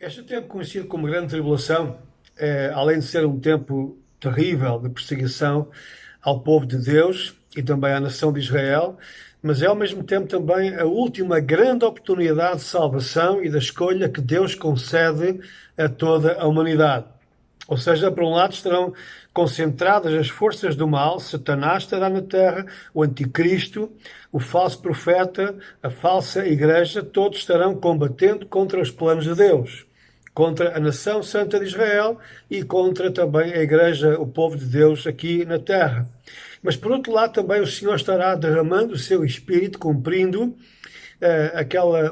Este tempo conhecido como Grande Tribulação, além de ser um tempo terrível de perseguição ao povo de Deus e também à nação de Israel, mas é ao mesmo tempo também a última grande oportunidade de salvação e da escolha que Deus concede a toda a humanidade. Ou seja, por um lado estarão concentradas as forças do mal, Satanás estará na terra, o anticristo, o falso profeta, a falsa igreja, todos estarão combatendo contra os planos de Deus, contra a nação santa de Israel e contra também a igreja, o povo de Deus aqui na terra. Mas por outro lado também o Senhor estará derramando o seu Espírito, cumprindo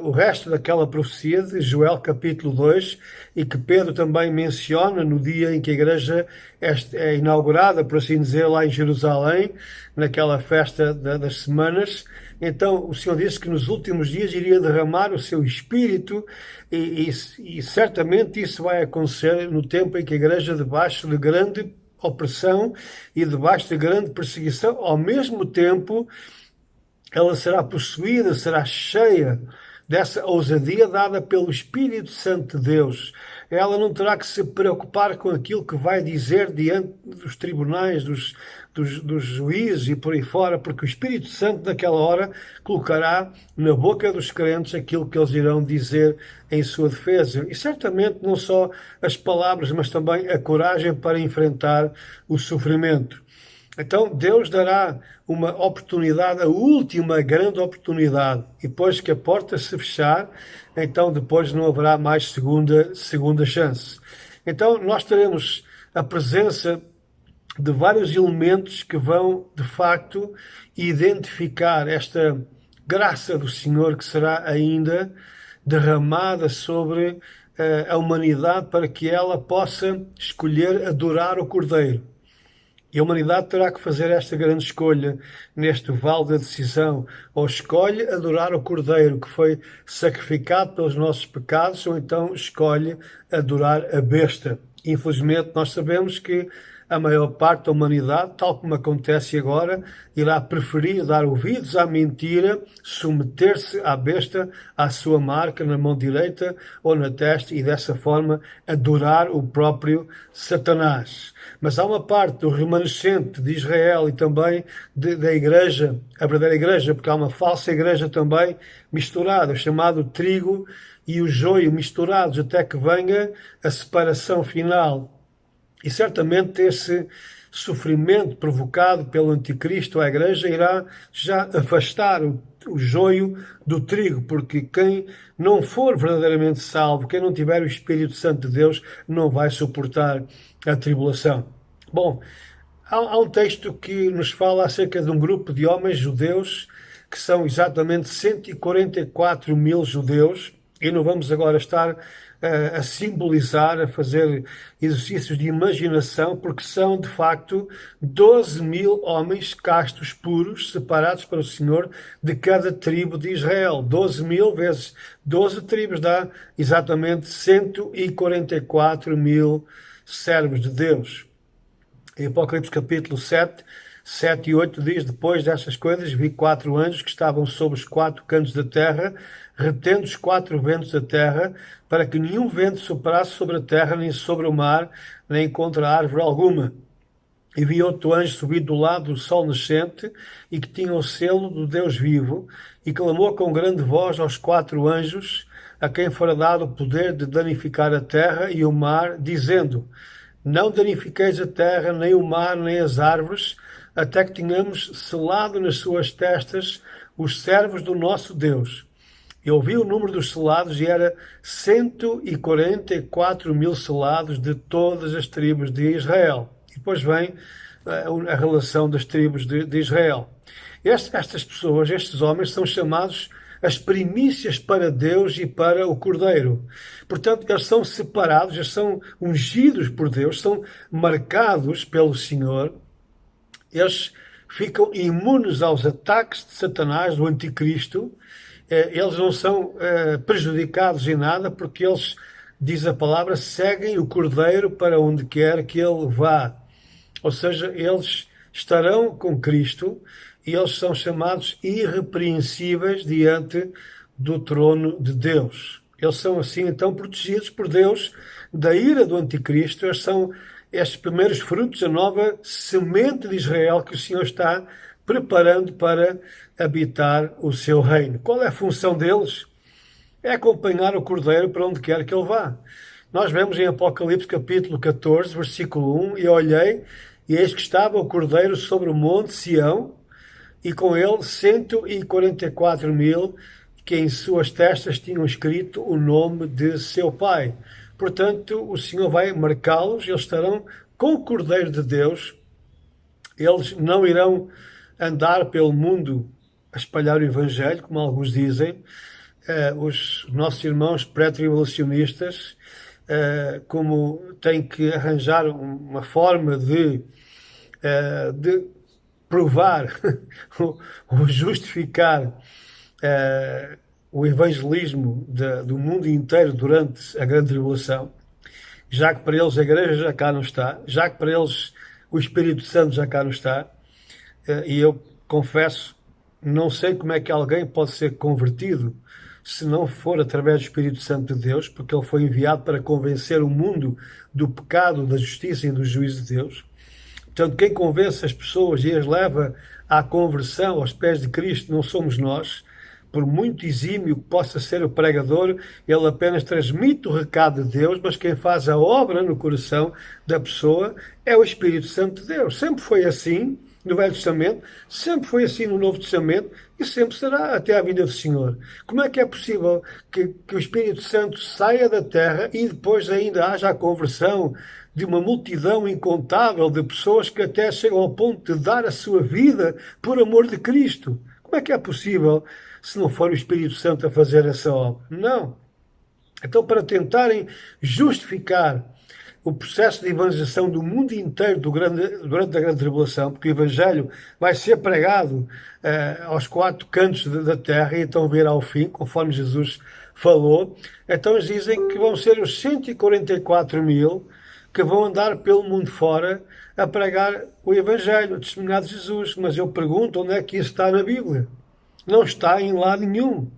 o resto daquela profecia de Joel capítulo 2 e que Pedro também menciona no dia em que a igreja é inaugurada, por assim dizer, lá em Jerusalém, naquela festa das semanas. Então o Senhor disse que nos últimos dias iria derramar o seu Espírito e certamente isso vai acontecer no tempo em que a igreja, debaixo de grande opressão e debaixo de grande perseguição, ao mesmo tempo ela será possuída, será cheia dessa ousadia dada pelo Espírito Santo de Deus. Ela não terá que se preocupar com aquilo que vai dizer diante dos tribunais, dos juízes e por aí fora, porque o Espírito Santo naquela hora colocará na boca dos crentes aquilo que eles irão dizer em sua defesa. E certamente não só as palavras, mas também a coragem para enfrentar o sofrimento. Então Deus dará uma oportunidade, a última grande oportunidade, e depois que a porta se fechar, então depois não haverá mais segunda chance. Então nós teremos a presença de vários elementos que vão, de facto, identificar esta graça do Senhor que será ainda derramada sobre a humanidade para que ela possa escolher adorar o Cordeiro. E a humanidade terá que fazer esta grande escolha neste vale da decisão. Ou escolhe adorar o Cordeiro que foi sacrificado pelos nossos pecados, ou então escolhe adorar a besta. Infelizmente, nós sabemos que a maior parte da humanidade, tal como acontece agora, irá preferir dar ouvidos à mentira, submeter-se à besta, à sua marca na mão direita ou na testa e dessa forma adorar o próprio Satanás. Mas há uma parte do remanescente de Israel e também da igreja, a verdadeira igreja, porque há uma falsa igreja também misturada, chamado trigo e o joio misturados até que venha a separação final. E certamente esse sofrimento provocado pelo anticristo à igreja irá já afastar o joio do trigo, porque quem não for verdadeiramente salvo, quem não tiver o Espírito Santo de Deus, não vai suportar a tribulação. Bom, há um texto que nos fala acerca de um grupo de homens judeus, que são exatamente 144 mil judeus, e não vamos agora estar a simbolizar, a fazer exercícios de imaginação, porque são, de facto, 12 mil homens castos, puros, separados para o Senhor de cada tribo de Israel. 12 mil vezes 12 tribos dá exatamente 144 mil servos de Deus. Em Apocalipse capítulo 7 e 8 diz: depois destas coisas vi 4 anjos que estavam sobre os 4 cantos da terra, retendo os 4 ventos da terra, para que nenhum vento soprasse sobre a terra, nem sobre o mar, nem contra árvore alguma. E vi outro anjo subir do lado do sol nascente, e que tinha o selo do Deus vivo, e clamou com grande voz aos 4 anjos, a quem fora dado o poder de danificar a terra e o mar, dizendo: não danifiqueis a terra, nem o mar, nem as árvores, até que tenhamos selado nas suas testas os servos do nosso Deus. Eu vi o número dos selados e era 144 mil selados de todas as tribos de Israel. E depois vem a relação das tribos de Israel. Estas pessoas, estes homens, são chamados as primícias para Deus e para o Cordeiro. Portanto, eles são separados, eles são ungidos por Deus, são marcados pelo Senhor. Eles ficam imunes aos ataques de Satanás, do anticristo. Eles não são prejudicados em nada, porque eles, diz a palavra, seguem o Cordeiro para onde quer que ele vá. Ou seja, eles estarão com Cristo e eles são chamados irrepreensíveis diante do trono de Deus. Eles são assim então protegidos por Deus da ira do anticristo. Eles são estes primeiros frutos da nova semente de Israel que o Senhor está preparando para habitar o seu reino. Qual é a função deles? É acompanhar o Cordeiro para onde quer que ele vá. Nós vemos em Apocalipse capítulo 14, versículo 1, e olhei, e eis que estava o Cordeiro sobre o monte Sião, e com ele 144.000, que em suas testas tinham escrito o nome de seu Pai. Portanto, o Senhor vai marcá-los, eles estarão com o Cordeiro de Deus, eles não irão andar pelo mundo a espalhar o Evangelho, como alguns dizem. Os nossos irmãos pré-tribulacionistas, como têm que arranjar uma forma de provar ou justificar o evangelismo do mundo inteiro durante a grande tribulação, já que para eles a igreja já cá não está, já que para eles o Espírito Santo já cá não está, e eu confesso, não sei como é que alguém pode ser convertido se não for através do Espírito Santo de Deus, porque ele foi enviado para convencer o mundo do pecado, da justiça e do juízo de Deus. Portanto, quem convence as pessoas e as leva à conversão aos pés de Cristo não somos nós. Por muito exímio que possa ser o pregador, ele apenas transmite o recado de Deus, mas quem faz a obra no coração da pessoa é o Espírito Santo de Deus. Sempre foi assim no Velho Testamento, sempre foi assim no Novo Testamento e sempre será até à vinda do Senhor. Como é que é possível que o Espírito Santo saia da terra e depois ainda haja a conversão de uma multidão incontável de pessoas que até chegam ao ponto de dar a sua vida por amor de Cristo? Como é que é possível se não for o Espírito Santo a fazer essa obra? Não. Então, para tentarem justificar o processo de evangelização do mundo inteiro durante a grande tribulação, porque o Evangelho vai ser pregado aos quatro cantos da terra e então virá ao fim, conforme Jesus falou, então eles dizem que vão ser os 144.000 que vão andar pelo mundo fora a pregar o Evangelho, a testemunhar de Jesus. Mas eu pergunto, onde é que isso está na Bíblia? Não está em lado nenhum.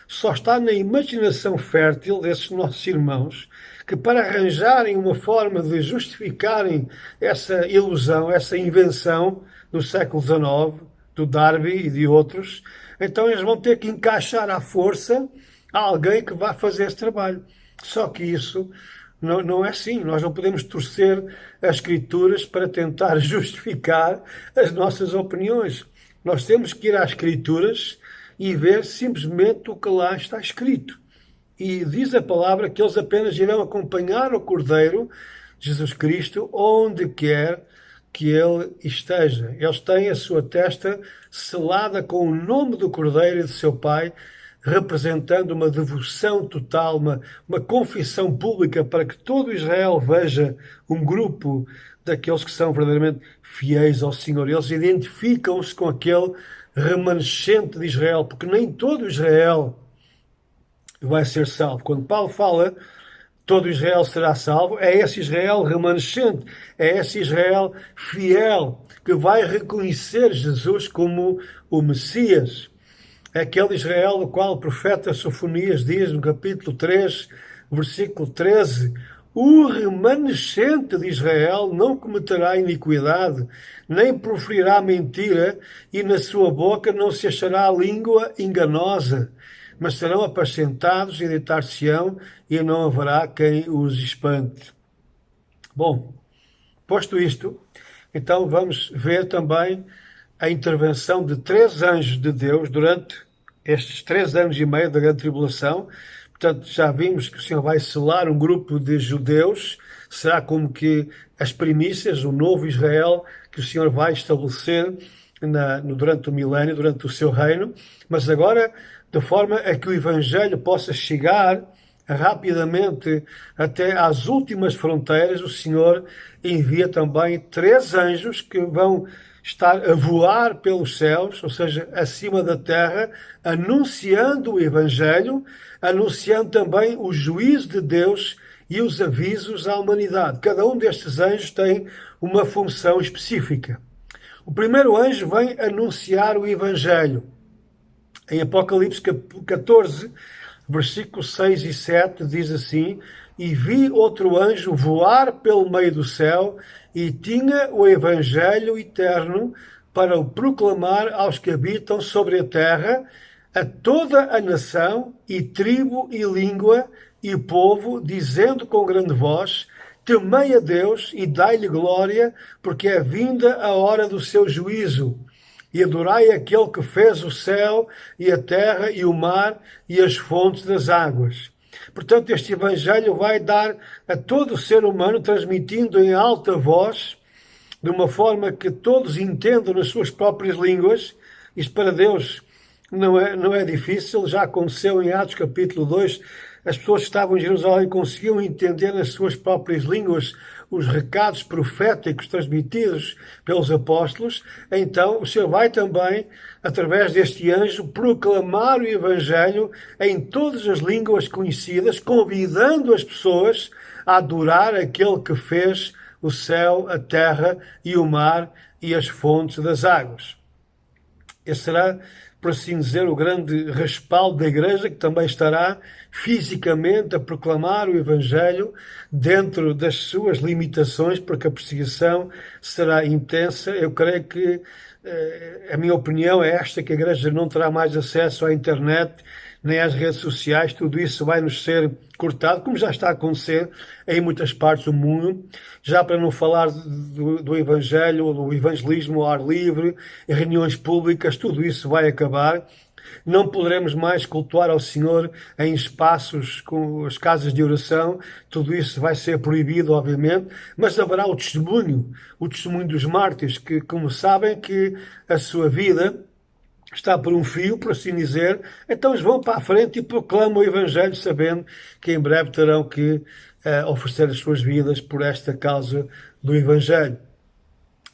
Só está na imaginação fértil desses nossos irmãos, que para arranjarem uma forma de justificarem essa ilusão, essa invenção do século XIX, do Darby e de outros, então eles vão ter que encaixar à força a alguém que vá fazer esse trabalho. Só que isso não é assim. Nós não podemos torcer as Escrituras para tentar justificar as nossas opiniões. Nós temos que ir às Escrituras e ver simplesmente o que lá está escrito. E diz a palavra que eles apenas irão acompanhar o Cordeiro, Jesus Cristo, onde quer que ele esteja. Eles têm a sua testa selada com o nome do Cordeiro e de seu Pai, representando uma devoção total, uma confissão pública para que todo Israel veja um grupo daqueles que são verdadeiramente fiéis ao Senhor. Eles identificam-se com aquele remanescente de Israel, porque nem todo Israel vai ser salvo. Quando Paulo fala todo Israel será salvo, é esse Israel remanescente, é esse Israel fiel que vai reconhecer Jesus como o Messias. É aquele Israel do qual o profeta Sofonias diz no capítulo 3, versículo 13: o remanescente de Israel não cometerá iniquidade, nem proferirá mentira, e na sua boca não se achará língua enganosa, mas serão apacentados e deitar-se-ão, e não haverá quem os espante. Bom, posto isto, então vamos ver também a intervenção de 3 anjos de Deus durante estes 3 anos e meio da grande tribulação. Portanto, já vimos que o Senhor vai selar um grupo de judeus, será como que as primícias, o novo Israel que o Senhor vai estabelecer durante o milénio, durante o seu reino, mas agora de forma a que o Evangelho possa chegar rapidamente até às últimas fronteiras, o Senhor envia também 3 anjos que vão estar a voar pelos céus, ou seja, acima da terra, anunciando o Evangelho, anunciando também o juízo de Deus e os avisos à humanidade. Cada um destes anjos tem uma função específica. O primeiro anjo vem anunciar o Evangelho. Em Apocalipse 14, versículos 6 e 7 diz assim: E vi outro anjo voar pelo meio do céu, e tinha o evangelho eterno para o proclamar aos que habitam sobre a terra, a toda a nação, e tribo, e língua, e povo, dizendo com grande voz: Temei a Deus e dai-lhe glória, porque é vinda a hora do seu juízo. E adorai aquele que fez o céu e a terra e o mar e as fontes das águas. Portanto, este Evangelho vai dar a todo o ser humano, transmitindo em alta voz, de uma forma que todos entendam nas suas próprias línguas. Isto para Deus não é difícil, já aconteceu em Atos capítulo 2, as pessoas que estavam em Jerusalém conseguiam entender nas suas próprias línguas os recados proféticos transmitidos pelos apóstolos. Então o Senhor vai também, através deste anjo, proclamar o Evangelho em todas as línguas conhecidas, convidando as pessoas a adorar aquele que fez o céu, a terra e o mar e as fontes das águas. Esse será, por assim dizer, o grande respaldo da Igreja, que também estará fisicamente a proclamar o Evangelho dentro das suas limitações, porque a perseguição será intensa. Eu creio que, a minha opinião é esta, que a Igreja não terá mais acesso à internet, nem às redes sociais, tudo isso vai nos ser cortado, como já está a acontecer em muitas partes do mundo, já para não falar do Evangelho, ou do evangelismo ao ar livre, em reuniões públicas, tudo isso vai acabar. Não poderemos mais cultuar ao Senhor em espaços com as casas de oração, tudo isso vai ser proibido, obviamente, mas haverá o testemunho dos mártires, que, como sabem, que a sua vida está por um fio, por assim dizer, então eles vão para a frente e proclamam o Evangelho, sabendo que em breve terão que oferecer as suas vidas por esta causa do Evangelho.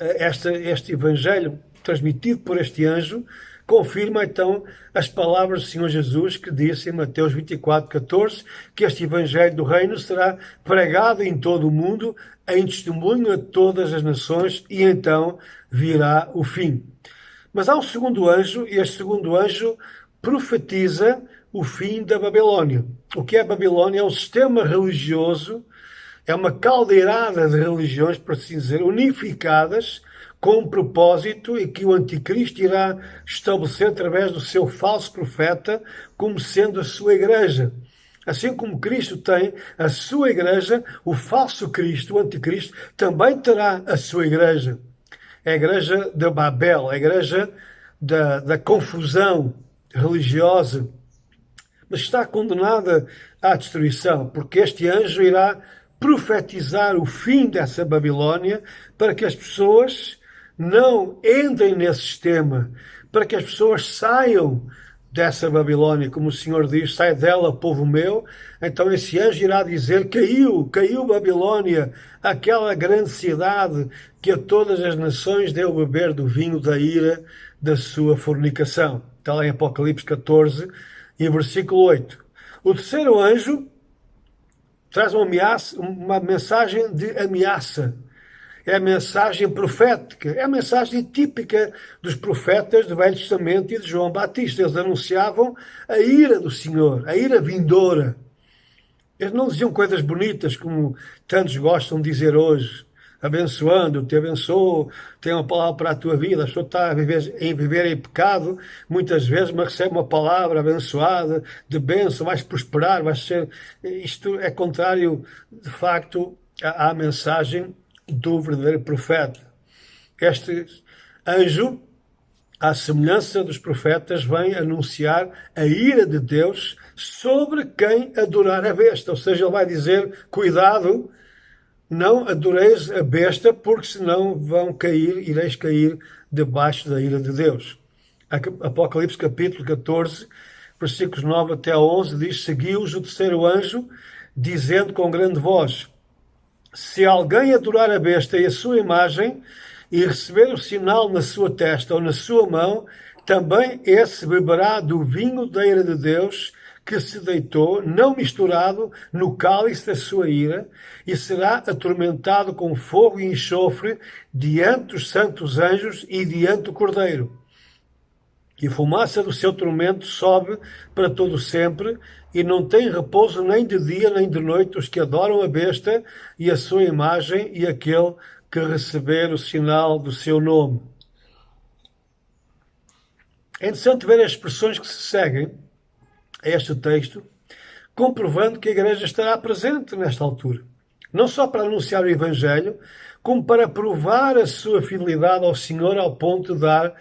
Este Evangelho, transmitido por este anjo, confirma então as palavras do Senhor Jesus, que disse em Mateus 24:14, que este Evangelho do Reino será pregado em todo o mundo, em testemunho a todas as nações, e então virá o fim. Mas há um segundo anjo, e este segundo anjo profetiza o fim da Babilónia. O que é a Babilónia? É um sistema religioso, é uma caldeirada de religiões, por assim dizer, unificadas, com um propósito, e que o anticristo irá estabelecer através do seu falso profeta, como sendo a sua igreja. Assim como Cristo tem a sua igreja, o falso Cristo, o anticristo, também terá a sua igreja. É a igreja de Babel, a igreja da confusão religiosa, mas está condenada à destruição, porque este anjo irá profetizar o fim dessa Babilónia, para que as pessoas não entrem nesse sistema, para que as pessoas saiam dessa Babilónia, como o Senhor diz: sai dela, povo meu. Então esse anjo irá dizer: caiu Babilónia, aquela grande cidade que a todas as nações deu beber do vinho da ira da sua fornicação. Está lá em Apocalipse 14 e versículo 8. O terceiro anjo traz uma mensagem de ameaça. É a mensagem profética, é a mensagem típica dos profetas do Velho Testamento e de João Batista. Eles anunciavam a ira do Senhor, a ira vindoura. Eles não diziam coisas bonitas, como tantos gostam de dizer hoje: abençoando, te abençoo, tem uma palavra para a tua vida. A pessoa está a viver em pecado, muitas vezes, mas recebe uma palavra abençoada, de bênção, vais prosperar, vais ser... Isto é contrário, de facto, à mensagem do verdadeiro profeta. Este anjo, à semelhança dos profetas, vem anunciar a ira de Deus sobre quem adorar a besta. Ou seja, ele vai dizer: cuidado, não adoreis a besta, porque senão ireis cair debaixo da ira de Deus. Apocalipse capítulo 14, versículos 9 até 11, diz: seguiu-os o terceiro anjo, dizendo com grande voz: se alguém adorar a besta e a sua imagem, e receber o sinal na sua testa ou na sua mão, também esse beberá do vinho da ira de Deus, que se deitou, não misturado, no cálice da sua ira, e será atormentado com fogo e enxofre diante dos santos anjos e diante do Cordeiro. E a fumaça do seu tormento sobe para todo sempre, e não tem repouso nem de dia nem de noite os que adoram a besta e a sua imagem e aquele que receber o sinal do seu nome. É interessante ver as expressões que se seguem a este texto, comprovando que a Igreja estará presente nesta altura. Não só para anunciar o Evangelho, como para provar a sua fidelidade ao Senhor ao ponto de dar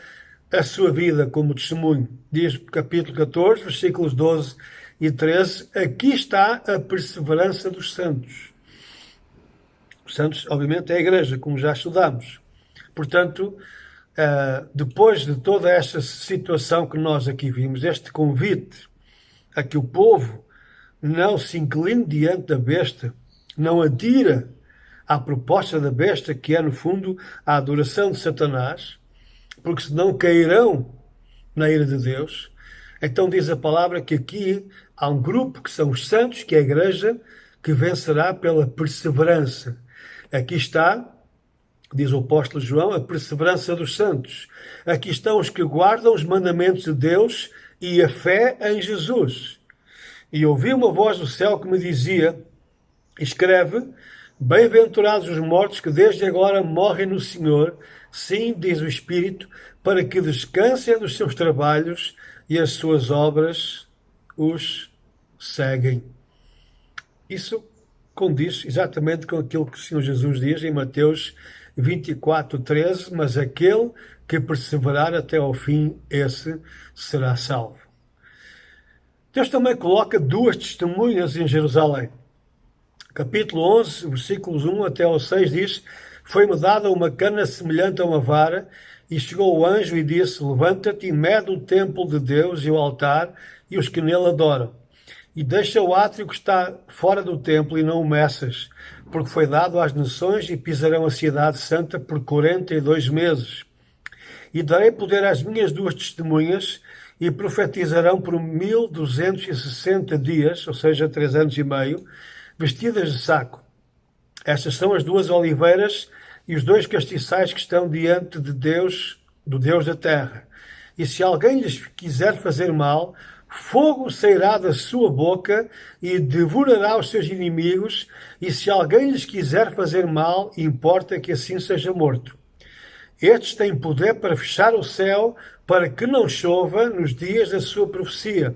a sua vida como testemunho. Diz capítulo 14, versículos 12 e 13, aqui está a perseverança dos santos. Os santos, obviamente, é a Igreja, como já estudamos. Portanto, depois de toda esta situação que nós aqui vimos, este convite a que o povo não se incline diante da besta, não adira à proposta da besta, que é, no fundo, a adoração de Satanás, porque senão cairão na ira de Deus. Então diz a palavra que aqui há um grupo que são os santos, que é a Igreja, que vencerá pela perseverança. Aqui está, diz o apóstolo João, a perseverança dos santos. Aqui estão os que guardam os mandamentos de Deus e a fé em Jesus. E ouvi uma voz do céu que me dizia, escreve, bem-aventurados os mortos que desde agora morrem no Senhor, sim, diz o Espírito, para que descansem dos seus trabalhos e as suas obras os seguem. Isso condiz exatamente com aquilo que o Senhor Jesus diz em Mateus 24:13, mas aquele que perseverar até ao fim, esse será salvo. Deus também coloca duas testemunhas em Jerusalém. Capítulo 11, versículos 1 até ao 6 diz, foi-me dada uma cana semelhante a uma vara, e chegou o anjo e disse, levanta-te e mede o templo de Deus e o altar e os que nele adoram. E deixa o átrio que está fora do templo e não o meças, porque foi dado às nações e pisarão a cidade santa por 42 meses. E darei poder às minhas duas testemunhas e profetizarão por 1260 dias, ou seja, 3 anos e meio, vestidas de saco. Estas são as duas oliveiras e os dois castiçais que estão diante de Deus, do Deus da terra. E se alguém lhes quiser fazer mal, fogo sairá da sua boca e devorará os seus inimigos, e se alguém lhes quiser fazer mal, importa que assim seja morto. Estes têm poder para fechar o céu, para que não chova nos dias da sua profecia.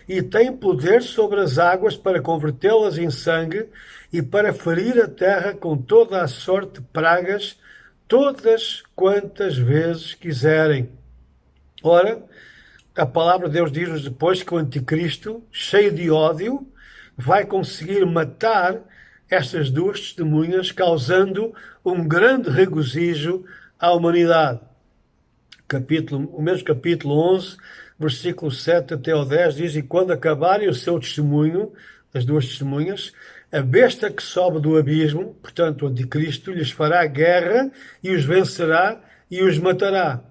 E têm poder sobre as águas para convertê-las em sangue e para ferir a terra com toda a sorte de pragas, todas quantas vezes quiserem. Ora, a palavra de Deus diz-nos depois que o anticristo, cheio de ódio, vai conseguir matar estas duas testemunhas, causando um grande regozijo à humanidade. O mesmo capítulo 11, versículo 7 até ao 10 diz, e quando acabarem o seu testemunho, as duas testemunhas, a besta que sobe do abismo, portanto o anticristo, lhes fará guerra e os vencerá e os matará.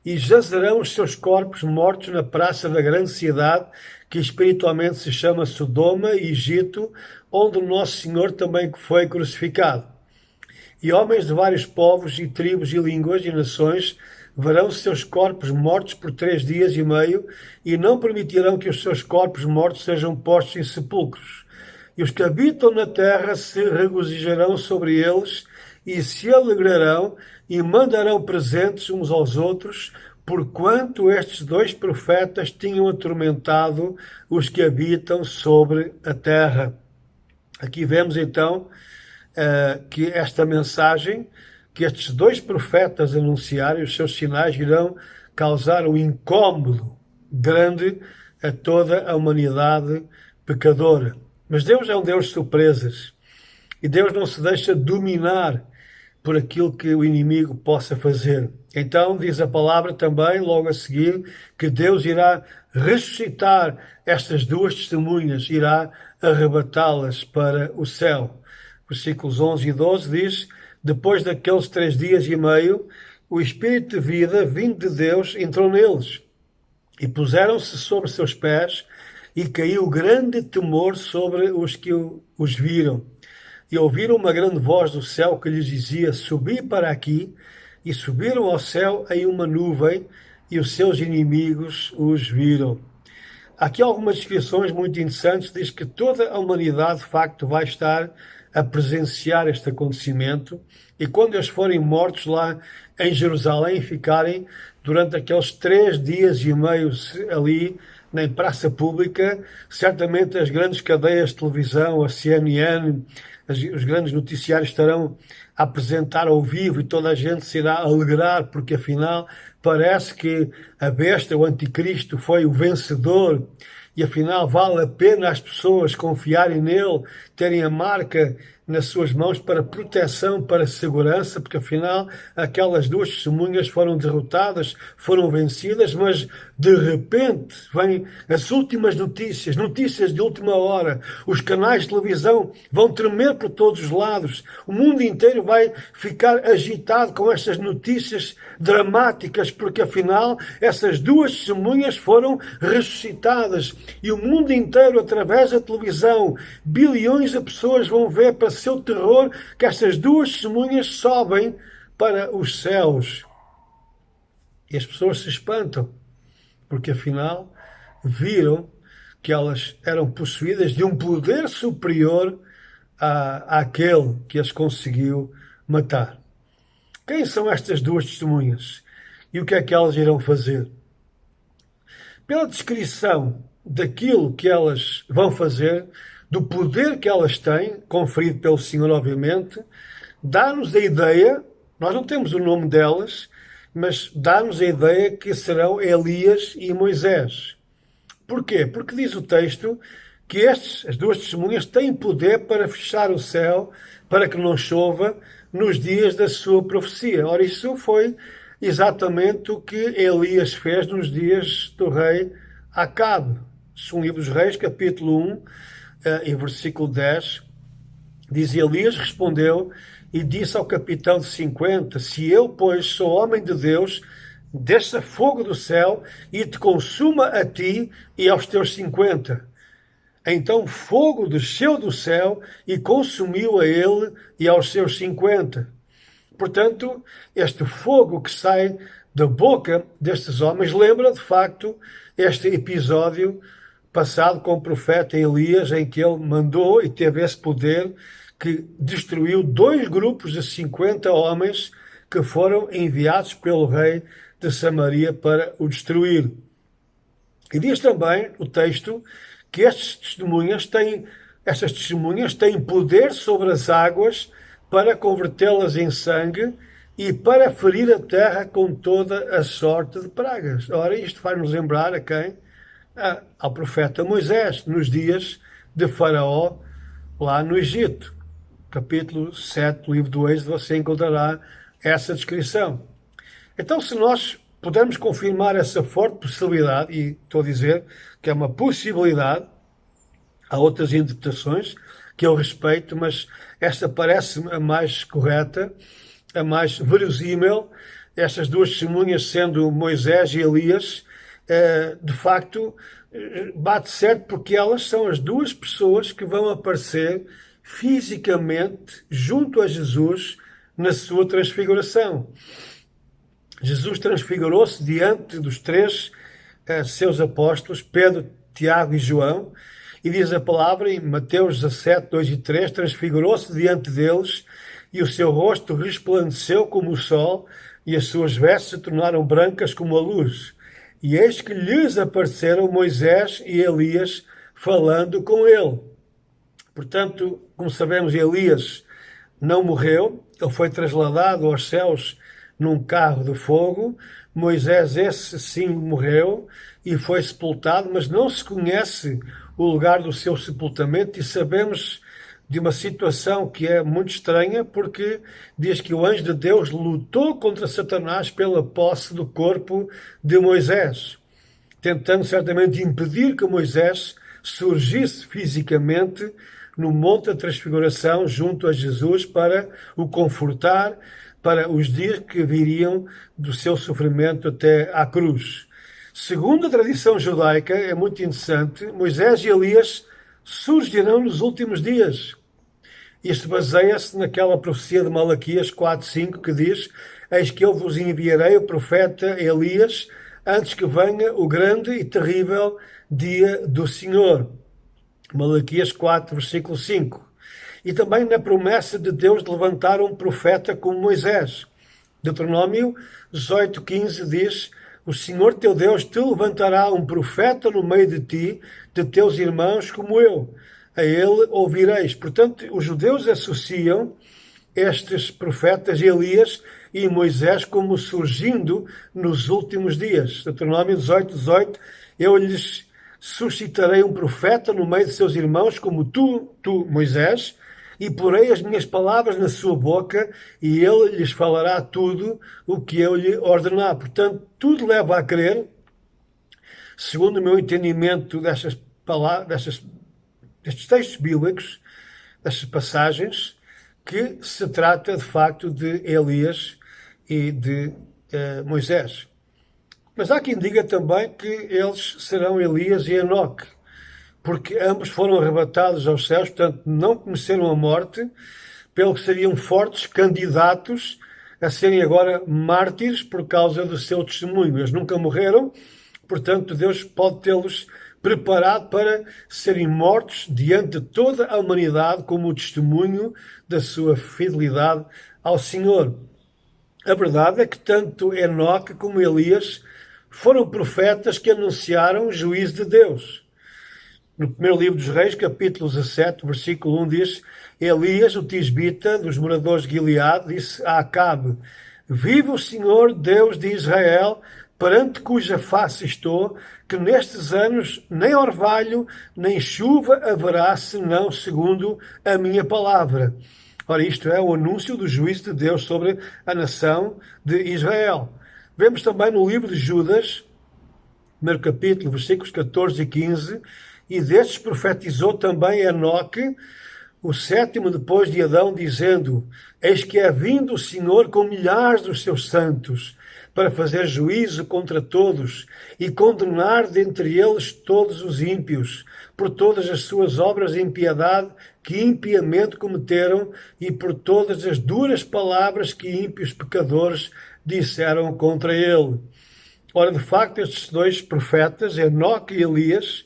E jazerão os seus corpos mortos na praça da grande cidade, que espiritualmente se chama Sodoma e Egito, onde o nosso Senhor também foi crucificado. E homens de vários povos e tribos e línguas e nações verão seus corpos mortos por 3 dias e meio, e não permitirão que os seus corpos mortos sejam postos em sepulcros. E os que habitam na terra se regozijarão sobre eles, e se alegrarão, e mandarão presentes uns aos outros, porquanto estes dois profetas tinham atormentado os que habitam sobre a terra. Aqui vemos então que esta mensagem, que estes dois profetas anunciaram, os seus sinais irão causar um incômodo grande a toda a humanidade pecadora. Mas Deus é um Deus de surpresas, e Deus não se deixa dominar por aquilo que o inimigo possa fazer. Então diz a palavra também, logo a seguir, que Deus irá ressuscitar estas duas testemunhas, irá arrebatá-las para o céu. Versículos 11 e 12 diz, depois daqueles 3 dias e meio, o Espírito de vida, vindo de Deus, entrou neles, e puseram-se sobre seus pés, e caiu grande temor sobre os que os viram. E ouviram uma grande voz do céu que lhes dizia, subi para aqui, e subiram ao céu em uma nuvem, e os seus inimigos os viram. Aqui algumas descrições muito interessantes, diz que toda a humanidade, de facto, vai estar a presenciar este acontecimento e quando eles forem mortos lá em Jerusalém, ficarem durante aqueles 3 dias e meio ali na praça pública, certamente as grandes cadeias de televisão, a CNN, os grandes noticiários estarão a apresentar ao vivo e toda a gente se irá alegrar, porque afinal parece que a besta, o anticristo, foi o vencedor e afinal vale a pena as pessoas confiarem nele, terem a marca nas suas mãos para proteção, para segurança, porque afinal aquelas 2 testemunhas foram derrotadas, foram vencidas, mas de repente vêm as últimas notícias, notícias de última hora, os canais de televisão vão tremer por todos os lados, o mundo inteiro vai ficar agitado com estas notícias dramáticas, porque afinal essas 2 testemunhas foram ressuscitadas e o mundo inteiro, através da televisão, bilhões de pessoas vão ver para seu terror que estas 2 testemunhas sobem para os céus. E as pessoas se espantam, porque afinal viram que elas eram possuídas de um poder superior àquele que as conseguiu matar. Quem são estas 2 testemunhas? E o que é que elas irão fazer? Pela descrição daquilo que elas vão fazer, do poder que elas têm, conferido pelo Senhor, obviamente, dá-nos a ideia, nós não temos o nome delas, mas dá-nos a ideia que serão Elias e Moisés. Porquê? Porque diz o texto que as 2 testemunhas têm poder para fechar o céu, para que não chova nos dias da sua profecia. Ora, isso foi exatamente o que Elias fez nos dias do rei Acabe. Um livro dos Reis, capítulo 1, e versículo 10, diz: Elias respondeu e disse ao capitão de 50, se eu, pois, sou homem de Deus, desça fogo do céu e te consuma a ti e aos teus 50. Então fogo desceu do céu e consumiu a ele e aos seus 50. Portanto, este fogo que sai da boca destes homens lembra, de facto, este episódio passado com o profeta Elias, em que ele mandou e teve esse poder que destruiu 2 grupos de 50 homens que foram enviados pelo rei de Samaria para o destruir. E diz também o texto que estas testemunhas têm poder sobre as águas para convertê-las em sangue e para ferir a terra com toda a sorte de pragas. Ora, isto faz-nos lembrar a quem? Ao profeta Moisés, nos dias de Faraó, lá no Egito. Capítulo 7 do livro do Êxodo, você encontrará essa descrição. Então, se nós pudermos confirmar essa forte possibilidade, e estou a dizer que é uma possibilidade, há outras interpretações que eu respeito, mas esta parece-me a mais correta, a mais verosímil, estas 2 testemunhas sendo Moisés e Elias, de facto, bate certo porque elas são as 2 pessoas que vão aparecer fisicamente junto a Jesus na sua transfiguração. Jesus transfigurou-se diante dos 3 seus apóstolos, Pedro, Tiago e João, e diz a palavra em Mateus 17, 2 e 3, transfigurou-se diante deles e o seu rosto resplandeceu como o sol e as suas vestes se tornaram brancas como a luz. E eis que lhes apareceram Moisés e Elias falando com ele. Portanto, como sabemos, Elias não morreu, ele foi trasladado aos céus num carro de fogo. Moisés, esse sim, morreu e foi sepultado, mas não se conhece o lugar do seu sepultamento e sabemos de uma situação que é muito estranha, porque diz que o anjo de Deus lutou contra Satanás pela posse do corpo de Moisés, tentando certamente impedir que Moisés surgisse fisicamente no Monte da Transfiguração junto a Jesus para o confortar para os dias que viriam do seu sofrimento até à cruz. Segundo a tradição judaica, é muito interessante, Moisés e Elias surgirão nos últimos dias. Isto baseia-se naquela profecia de Malaquias 4:5 que diz: eis que eu vos enviarei o profeta Elias antes que venha o grande e terrível dia do Senhor. Malaquias 4, versículo 5. E também na promessa de Deus de levantar um profeta como Moisés. Deuteronômio 18:15 diz: o Senhor teu Deus te levantará um profeta no meio de ti, de teus irmãos como eu. A ele ouvireis. Portanto, os judeus associam estes profetas, Elias e Moisés, como surgindo nos últimos dias. Deuteronômio 18:18, eu lhes suscitarei um profeta no meio de seus irmãos, como tu, Moisés, e porei as minhas palavras na sua boca, e ele lhes falará tudo o que eu lhe ordenar. Portanto, tudo leva a crer, segundo o meu entendimento destes textos bíblicos, destas passagens, que se trata de facto de Elias e de Moisés. Mas há quem diga também que eles serão Elias e Enoque, porque ambos foram arrebatados aos céus, portanto não conheceram a morte, pelo que seriam fortes candidatos a serem agora mártires por causa do seu testemunho. Eles nunca morreram, portanto Deus pode tê-los preparado para serem mortos diante de toda a humanidade como testemunho da sua fidelidade ao Senhor. A verdade é que tanto Enoque como Elias foram profetas que anunciaram o juízo de Deus. No primeiro livro dos Reis, capítulo 17, versículo 1, diz: Elias, o tisbita, dos moradores de Gileade, disse a Acabe: viva o Senhor, Deus de Israel, perante cuja face estou, que nestes anos nem orvalho, nem chuva haverá, senão segundo a minha palavra. Ora, isto é o anúncio do juízo de Deus sobre a nação de Israel. Vemos também no livro de Judas, primeiro capítulo, versículos 14 e 15, e destes profetizou também Enoque, o sétimo depois de Adão, dizendo: eis que é vindo o Senhor com milhares dos seus santos, para fazer juízo contra todos e condenar dentre eles todos os ímpios, por todas as suas obras de impiedade que impiamente cometeram e por todas as duras palavras que ímpios pecadores disseram contra ele. Ora, de facto, estes dois profetas, Enoque e Elias,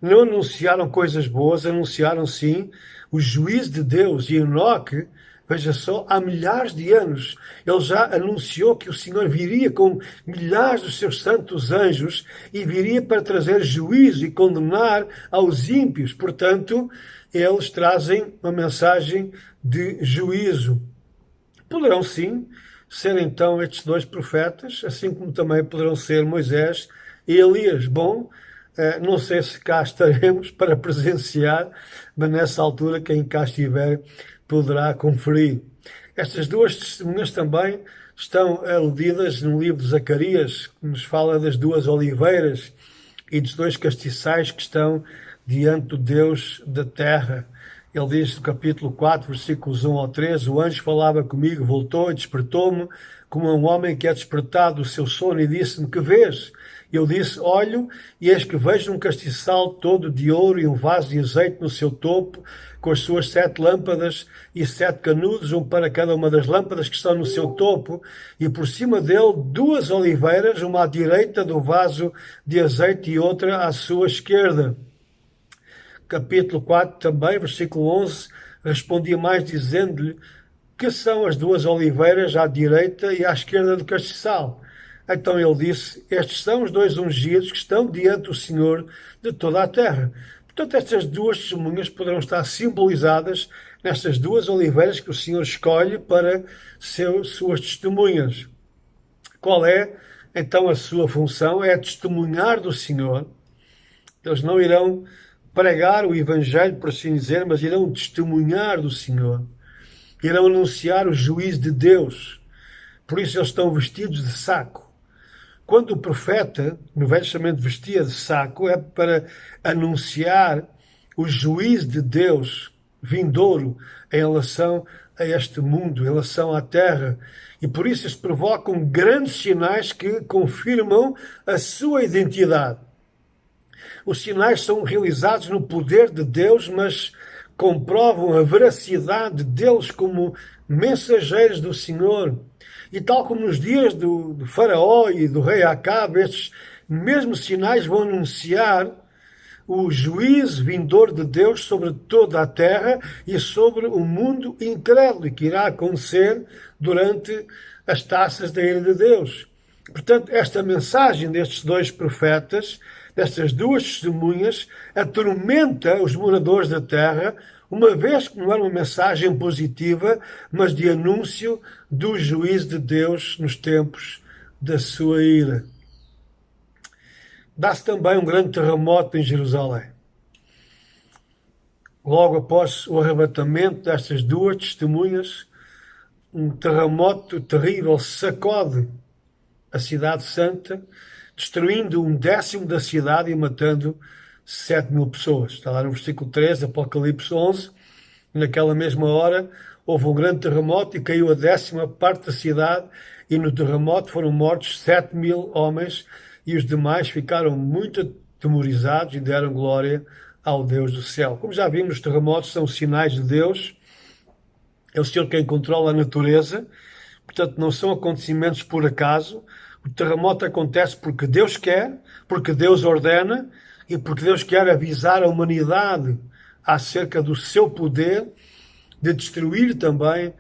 não anunciaram coisas boas, anunciaram sim o juízo de Deus. E Enoque, veja só, há milhares de anos, ele já anunciou que o Senhor viria com milhares dos seus santos anjos e viria para trazer juízo e condenar aos ímpios. Portanto, eles trazem uma mensagem de juízo. Poderão sim ser então estes dois profetas, assim como também poderão ser Moisés e Elias. Bom, não sei se cá estaremos para presenciar, mas nessa altura quem cá estiver poderá conferir. Estas duas testemunhas também estão aludidas no livro de Zacarias, que nos fala das duas oliveiras e dos dois castiçais que estão diante do Deus da terra. Ele diz no capítulo 4, versículos 1 ao 13, o anjo falava comigo, voltou e despertou-me, como um homem que é despertado do seu sono, e disse-me: que vês? Eu disse: olho, e eis que vejo um castiçal todo de ouro e um vaso de azeite no seu topo, com as suas 7 lâmpadas e 7 canudos, um para cada uma das lâmpadas que estão no seu topo, e por cima dele 2 oliveiras, uma à direita do vaso de azeite e outra à sua esquerda. Capítulo 4 também, versículo 11, respondia mais dizendo-lhe: que são as 2 oliveiras à direita e à esquerda do castiçal? Então ele disse: estes são os 2 ungidos que estão diante do Senhor de toda a terra. Portanto, estas 2 testemunhas poderão estar simbolizadas nestas 2 oliveiras que o Senhor escolhe para suas testemunhas. Qual é, então, a sua função? É testemunhar do Senhor. Eles não irão pregar o Evangelho, por assim dizer, mas irão testemunhar do Senhor. Irão anunciar o juízo de Deus. Por isso eles estão vestidos de saco. Quando o profeta, no Velho Testamento, vestia de saco, é para anunciar o juízo de Deus vindouro em relação a este mundo, em relação à terra. E por isso eles provocam grandes sinais que confirmam a sua identidade. Os sinais são realizados no poder de Deus, mas comprovam a veracidade deles como mensageiros do Senhor. E tal como nos dias do faraó e do rei Acabe, estes mesmos sinais vão anunciar o juízo vindouro de Deus sobre toda a terra e sobre o mundo incrédulo, que irá acontecer durante as taças da ira de Deus. Portanto, esta mensagem destes dois profetas, destas duas testemunhas, atormenta os moradores da terra, uma vez que não era uma mensagem positiva, mas de anúncio do juízo de Deus nos tempos da sua ira. Dá-se também um grande terremoto em Jerusalém. Logo após o arrebatamento destas duas testemunhas, um terremoto terrível sacode a cidade santa, destruindo 1/10 da cidade e matando 7.000 pessoas. Está lá no versículo 13, Apocalipse 11. Naquela mesma hora houve um grande terremoto e caiu a 10ª parte da cidade, e no terremoto foram mortos 7.000 homens, e os demais ficaram muito atemorizados e deram glória ao Deus do céu. Como já vimos, os terremotos são sinais de Deus. É o Senhor quem controla a natureza, portanto não são acontecimentos por acaso. O terremoto acontece porque Deus quer, porque Deus ordena e porque Deus quer avisar a humanidade acerca do seu poder de destruir também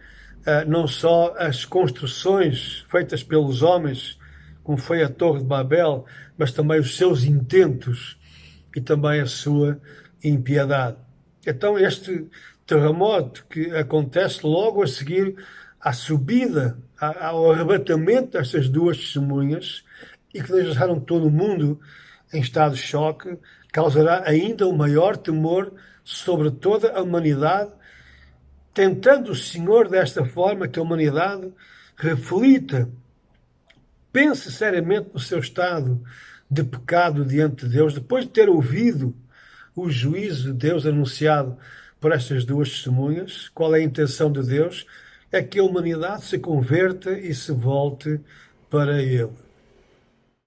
não só as construções feitas pelos homens, como foi a Torre de Babel, mas também os seus intentos e também a sua impiedade. Então este terremoto que acontece logo a seguir à subida, ao arrebatamento destas duas testemunhas, e que deixaram todo o mundo em estado de choque, causará ainda um maior temor sobre toda a humanidade, tentando o Senhor desta forma que a humanidade reflita, pense seriamente no seu estado de pecado diante de Deus, depois de ter ouvido o juízo de Deus anunciado por estas duas testemunhas. Qual é a intenção de Deus? É que a humanidade se converta e se volte para Ele.